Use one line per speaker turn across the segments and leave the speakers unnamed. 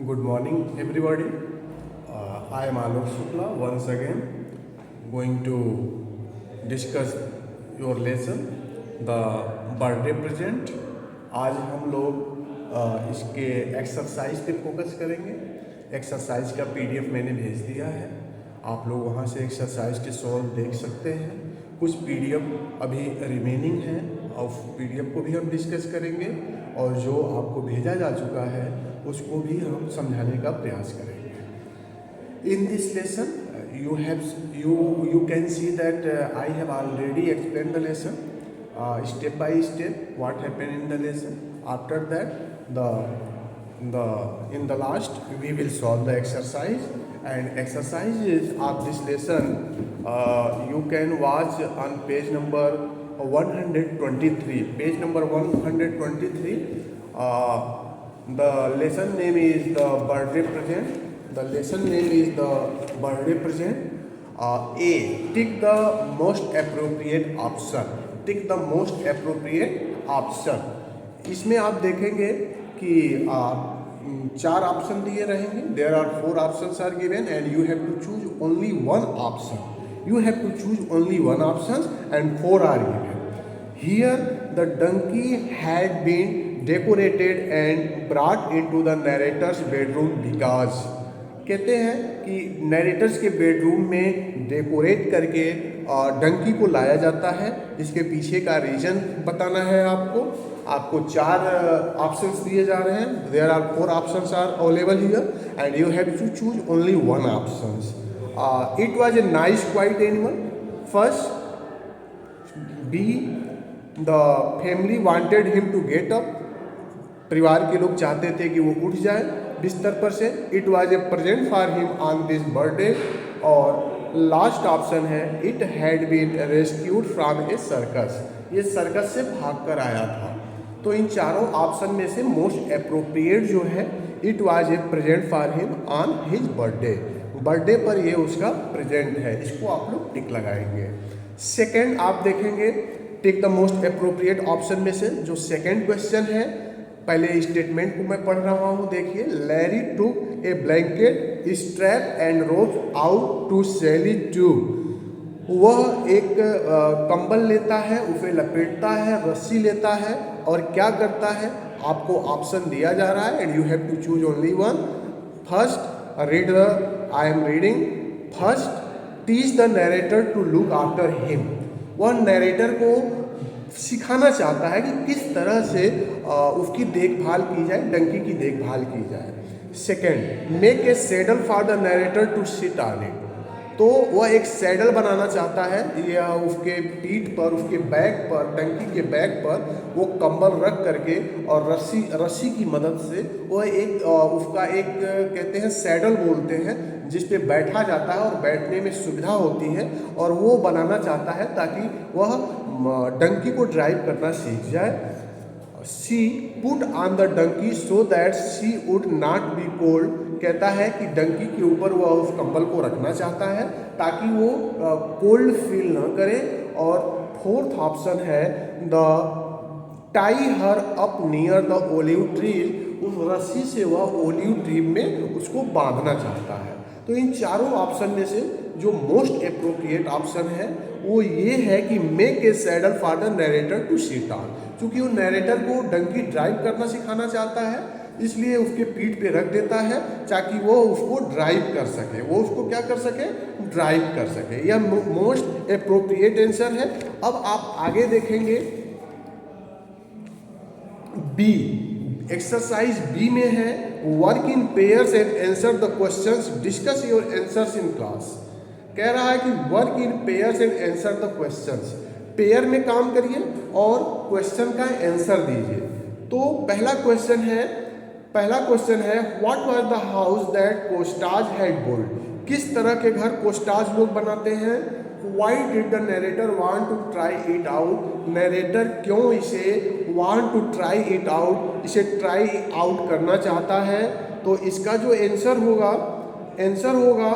Good morning, everybody. I am Alok Shukla once again going to discuss your lesson, the birthday present. आज हम लोग इसके exercise पे focus करेंगे। Exercise का पीडीएफ मैंने भेज दिया है, आप लोग वहाँ से एक्सरसाइज के सॉल्व देख सकते हैं। कुछ पीडीएफ अभी रिमेनिंग है और पीडीएफ को भी हम डिस्कस करेंगे और जो आपको भेजा जा चुका है उसको भी हम समझाने का प्रयास करेंगे। In this lesson you can see that I have already explained the lesson step by step what happened in the lesson. After that in the last we will solve the exercise, and exercises of this lesson you can watch on page number 123. Page number 123. The lesson name is the birthday present. The lesson name is the birthday present. A. Tick the most appropriate option. Tick the most appropriate option. इसमें आप देखेंगे कि चार option दिए रहेंगे. There are 4 options are given and you have to choose only one option. You have to choose only one option and 4 are given. Here the donkey had been decorated and brought into the narrator's bedroom because कहते हैं कि narrator's के bedroom में decorate करके डंकी को लाया जाता है। इसके पीछे का रीजन बताना है आपको 4 ऑप्शंस दिए जा रहे हैं। There are 4 options are available here and you have to choose only one options. It was a nice quite animal. First B, the family wanted him to get up. परिवार के लोग चाहते थे कि वो उठ जाए बिस्तर पर से। It was a present for him on this birthday. और लास्ट ऑप्शन है it had been rescued from a circus. ये सर्कस से भाग कर आया था। तो इन चारों ऑप्शन में से मोस्ट अप्रोप्रिएट जो है it was a present for him on his birthday. Birthday पर ये उसका प्रेजेंट है, इसको आप लोग टिक लगाएंगे। सेकेंड आप देखेंगे tick the most appropriate option में से जो सेकेंड क्वेश्चन है। पहले स्टेटमेंट को मैं पढ़ रहा हूँ, देखिए। Larry took a blanket strap and rope out to Sally too. वह एक कंबल लेता है, उसे लपेटता है, रस्सी लेता है और क्या करता है, आपको ऑप्शन दिया जा रहा है and you have to choose only one. First read the I am reading. First teach the narrator to look after him. वह नरेटर को सिखाना चाहता है कि किस तरह से उसकी देखभाल की जाए, डंकी की देखभाल की जाए। Second, make a saddle for the narrator to sit on it. तो वह एक सैडल बनाना चाहता है, या उसके पीठ पर, उसके बैक पर, डंकी के बैक पर वो कंबल रख करके और रस्सी की मदद से वह एक उसका एक कहते हैं सैडल बोलते हैं, जिस पे बैठा जाता है और बैठने में सुविधा होती है, और वो बनाना चाहता है ताकि वह डंकी को ड्राइव करना सीख जाए। She put on the donkey so that she would not be cold. कहता है कि डंकी के ऊपर वह उस कंबल को रखना चाहता है ताकि वो कोल्ड फील ना करे। और फोर्थ ऑप्शन है the tie her up near the olive tree. उस रस्सी से वह ओलिव ट्री में उसको बांधना चाहता है। तो इन चारों ऑप्शन में से जो मोस्ट अप्रोप्रिएट ऑप्शन है वो ये है कि make a saddle for the narrator to sit on. क्योंकि वो नरेटर को डंकी ड्राइव करना सिखाना चाहता है, इसलिए उसके पीठ पे रख देता है ताकि वो उसको ड्राइव कर सके, वो उसको क्या कर सके, ड्राइव कर सके। यह मोस्ट अप्रोप्रिएट आंसर है। अब आप आगे देखेंगे बी, एक्सरसाइज बी में है work in pairs and answer the questions, discuss your answers in class. कह रहा है कि work in pairs and answer the questions. Pair में काम करिए और क्वेश्चन का आंसर दीजिए। तो पहला क्वेश्चन है what was the house that Costas had built. किस तरह के घर कोस्टाज लोग बनाते हैं। Why did the narrator want to try it out. Narrator क्यों इसे want to try it out, इसे ट्राई आउट करना चाहता है। तो इसका जो आंसर होगा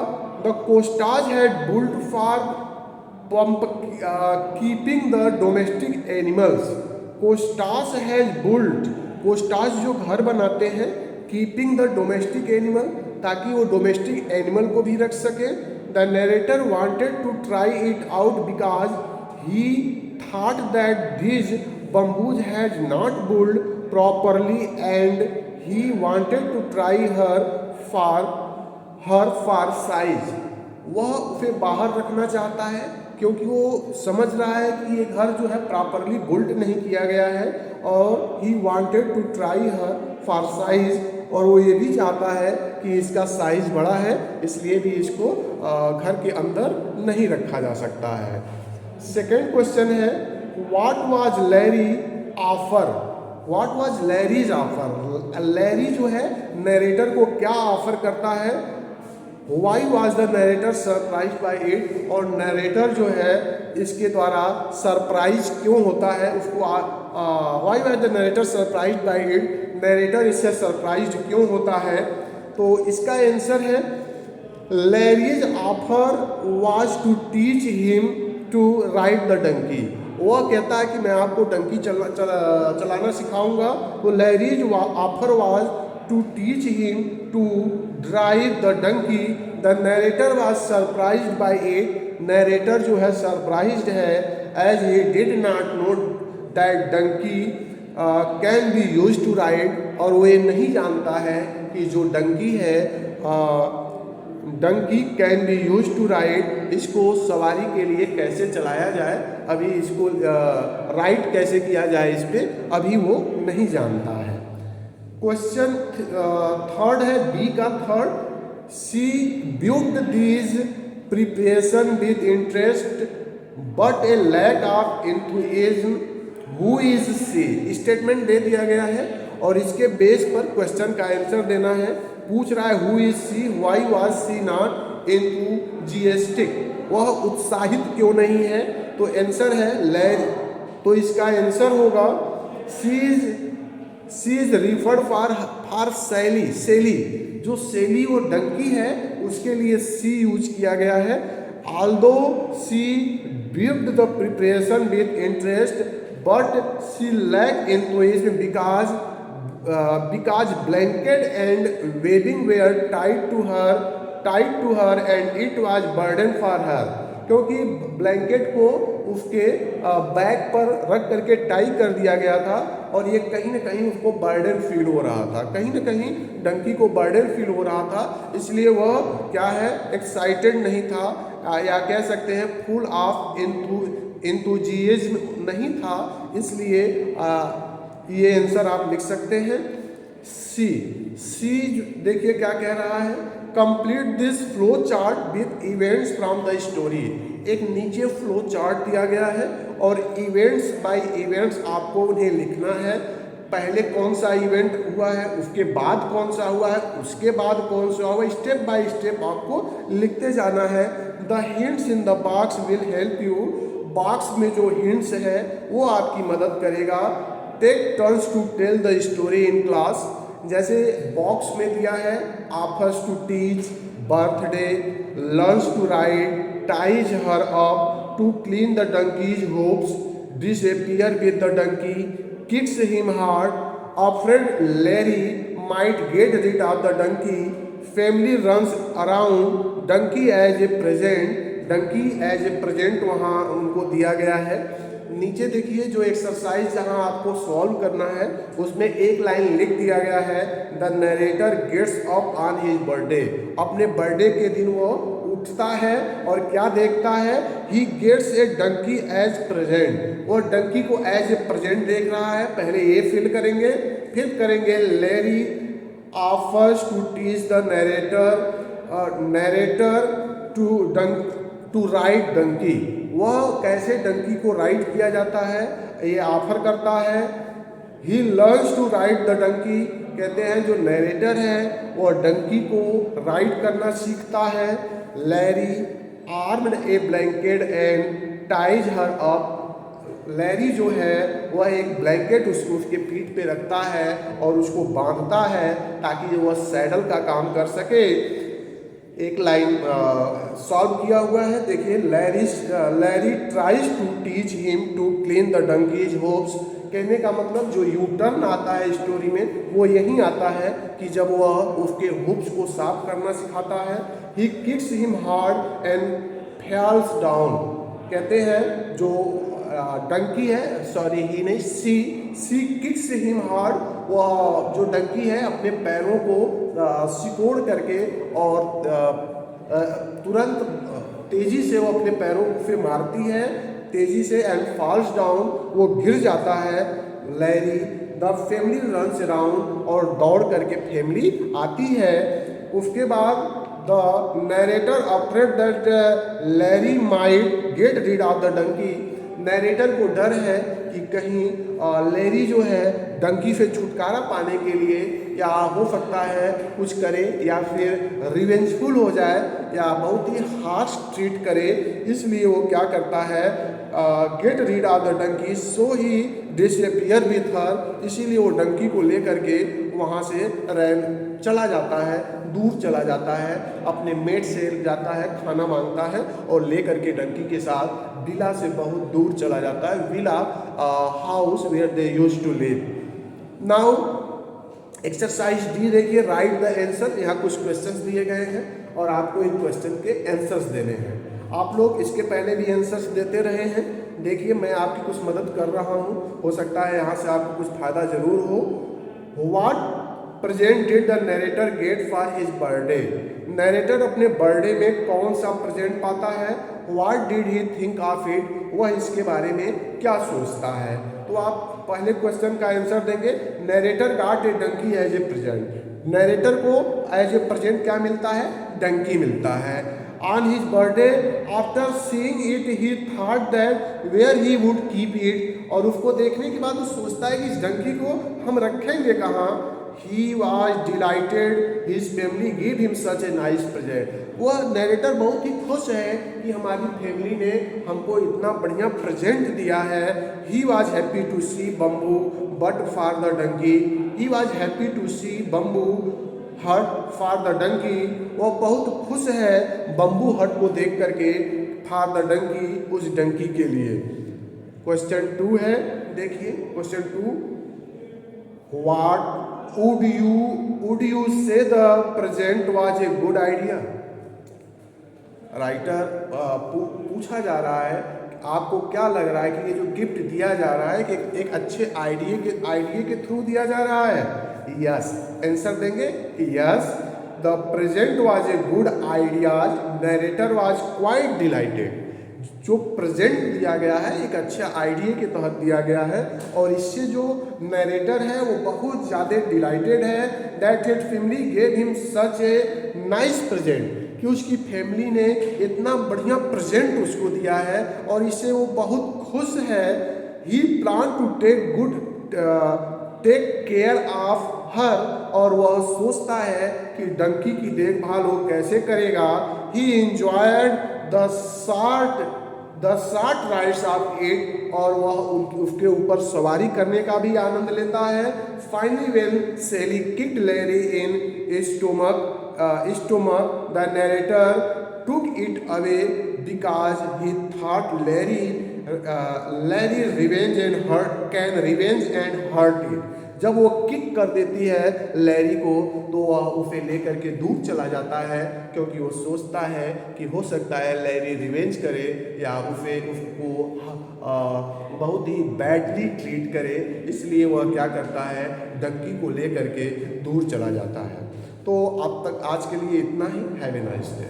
the Costas had built for keeping the domestic animals. Costas has built, Costas जो घर बनाते हैं कीपिंग द डोमेस्टिक एनिमल, ताकि वो डोमेस्टिक एनिमल को भी रख सके। The narrator wanted to try it out because he thought that this bamboos had not built properly and he wanted to try her for size। वह उसे बाहर रखना चाहता है क्योंकि वो समझ रहा है कि ये घर जो है प्रॉपरली बिल्ट नहीं किया गया है, और he wanted to try her for size, और वो ये भी चाहता है कि इसका साइज बड़ा है, इसलिए भी इसको घर के अंदर नहीं रखा जा सकता है। सेकेंड क्वेश्चन है what was Larry offer, what was Larry's offer. Larry जो है नरेटर को क्या ऑफर करता है। Why was the narrator surprise by it, और नरेटर जो है इसके द्वारा सरप्राइज क्यों होता है उसको, why was the narrator surprise by it, narrator इससे सरप्राइज क्यों होता है। तो इसका आंसर है Larry's offer was to teach him to ride the donkey. वह कहता है कि मैं आपको डंकी चलाना सिखाऊंगा। तो Larry's offer was to teach him to drive the donkey. The narrator was surprised by it, narrator जो है सरप्राइज्ड है as he did not know that donkey can be use to ride, और वो ये नहीं जानता है कि जो डंकी है donkey can be use to ride, इसको सवारी के लिए कैसे चलाया जाए, अभी इसको राइड कैसे किया जाए इस पर अभी वो नहीं जानता है। क्वेश्चन थर्ड है बी का third, she viewed these preparation with interest but a lack of enthusiasm, who is she. Statement दे दिया गया है और इसके बेस पर क्वेश्चन का आंसर देना है। पूछ रहा है who is she, why was she not enthusiastic, वह उत्साहित क्यों नहीं है। तो आंसर है लैरी, तो इसका आंसर होगा सी इज रिफर्ड फॉर सैली, सेली, जो सेली और डंकी है उसके लिए सी यूज किया गया है। Although she viewed the preparation with interest but she lack enthusiasm because blanket and webbing were tied to her and it was burden for her, क्योंकि ब्लैंकेट को उसके बैक पर रख करके टाई कर दिया गया था और ये कहीं ना कहीं उसको बर्डन फील हो रहा था, कहीं ना कहीं डंकी को बर्डन फील हो रहा था, इसलिए वह क्या है एक्साइटेड नहीं था, या कह सकते हैं फुल ऑफ एंथुसियाज्म नहीं था, इसलिए ये आंसर आप लिख सकते हैं सी। देखिए क्या कह रहा है, complete this flow chart with events from the story. एक नीचे फ्लो चार्ट दिया गया है और इवेंट्स बाय इवेंट्स आपको उन्हें लिखना है। पहले कौन सा इवेंट हुआ है, उसके बाद कौन सा हुआ है, उसके बाद कौन सा हुआ, स्टेप बाय स्टेप आपको लिखते जाना है। The hints in the box will help you, box में जो हिंट्स है वो आपकी मदद करेगा। Take turns to tell the story in class, जैसे बॉक्स में दिया है offers to teach, birthday, learns to ride, ties her up, to clean the donkey's hooves, disappear with the donkey, kicks him hard, afraid Larry might get rid of the donkey, family runs around, donkey as a present, donkey as a present वहाँ उनको दिया गया है। नीचे देखिए जो exercise जहां आपको सॉल्व करना है उसमें एक लाइन लिख दिया गया है, the narrator gets up on his birthday, अपने बर्थडे के दिन वो उठता है और क्या देखता है, he gets a donkey as present, वो डंकी को एज ए प्रेजेंट देख रहा है। पहले ये फिल करेंगे, फिर करेंगे Larry offers to teach the narrator to ride donkey, वह कैसे डंकी को राइड किया जाता है ये ऑफर करता है। He learns to ride the donkey, कहते हैं जो नरेटर है वो डंकी को राइड करना सीखता है। Larry armed A blanket and ties her up, Larry जो है वह एक ब्लैंकेट उसके पीठ पे रखता है और उसको बांधता है ताकि वह सैडल का काम कर सके। एक लाइन सॉल्व किया हुआ है, देखिए Larry tries to teach him to clean the donkey's hooves, कहने का मतलब जो यू टर्न आता है स्टोरी में वो यही आता है कि जब वह उसके हुप्स को साफ करना सिखाता है। He kicks him hard and falls down. कहते हैं जो डंकी है, सॉरी ही नहीं, सी किक्स हिम हार्ड, वह जो डंकी है अपने पैरों को सिकोड़ करके और तुरंत तेजी से वो अपने पैरों पे मारती है तेजी से, एंड फॉल्स डाउन, वो गिर जाता है। Larry the family runs around, और दौड़ करके फैमिली आती है। उसके बाद the narrator afraid that Larry might get rid of the donkey. Narrator को डर है कि कहीं लैरी जो है डंकी से छुटकारा पाने के लिए या हो सकता है कुछ करे या फिर रिवेंजफुल हो जाए या बहुत ही हार्श ट्रीट करे, इसलिए वो क्या करता है, get rid of the donkey, so he disappear with her, इसीलिए वो डंकी को लेकर के वहाँ से चला जाता है, दूर चला जाता है, अपने मेट से जाता है, खाना मांगता है और लेकर के डंकी के साथ विला से बहुत दूर चला जाता है, villa house where they used to live. Now exercise D देखिए, राइट द आंसर। यहाँ कुछ क्वेश्चंस दिए गए हैं और आपको इन क्वेश्चन के आंसर्स देने हैं। आप लोग इसके पहले भी आंसर्स देते रहे हैं, देखिए मैं आपकी कुछ मदद कर रहा हूँ, हो सकता है यहाँ से आपको कुछ फायदा जरूर हो। What present did the narrator get for his birthday. Narrator अपने बर्थडे में कौन सा प्रेजेंट पाता है। What did he think of it, वह इसके बारे में क्या सोचता है। तो आप पहले क्वेश्चन का आंसर देंगे, narrator got a donkey as a present. Narrator को एज ए प्रेजेंट क्या मिलता है, डंकी मिलता है। On his birthday after seeing it he thought that where he would keep it, और उसको देखने के बाद वो सोचता है कि इस डंकी को हम रखेंगे कहाँ। He was delighted his family gave him such a nice present. वह नरेटर बहुत ही खुश है कि हमारी फैमिली ने हमको इतना बढ़िया प्रेजेंट दिया है। He was happy to see bamboo but for the donkey. He was happy to see bamboo hut for the donkey. वह बहुत खुश है बम्बू हट को देख करके, for the donkey, उस डंकी के लिए। क्वेश्चन 2 है, देखिए question 2, What would you say the present was a good idea? Writer पूछा जा रहा है आपको क्या लग रहा है कि ये जो गिफ्ट दिया जा रहा है कि एक अच्छे आइडिया के थ्रू दिया जा रहा है। यस, आंसर देंगे yes, the present was a good idea, narrator was quite dilated. जो प्रेजेंट दिया गया है एक अच्छे आइडिया के तहत दिया गया है और इससे जो नरेटर है वो बहुत ज़्यादा डिलाइटेड है। That his family gave him such a nice present, कि उसकी फैमिली ने इतना बढ़िया प्रेजेंट उसको दिया है और इससे वो बहुत खुश है। He plan to take care of her, और वह सोचता है कि डंकी की देखभाल वो कैसे करेगा। ही enjoyed the short rides of it, और वह उसके ऊपर सवारी करने का भी आनंद लेता है। Finally when Sally kicked Larry in stomach the narrator took it away because he thought Larry revenge and hurt it. जब वो किक कर देती है लैरी को तो वह उसे लेकर के दूर चला जाता है, क्योंकि वो सोचता है कि हो सकता है लैरी रिवेंज करे या उसको बहुत ही बैडली ट्रीट करे, इसलिए वह क्या करता है, डंकी को लेकर के दूर चला जाता है। तो अब तक आज के लिए इतना ही। Have a nice day.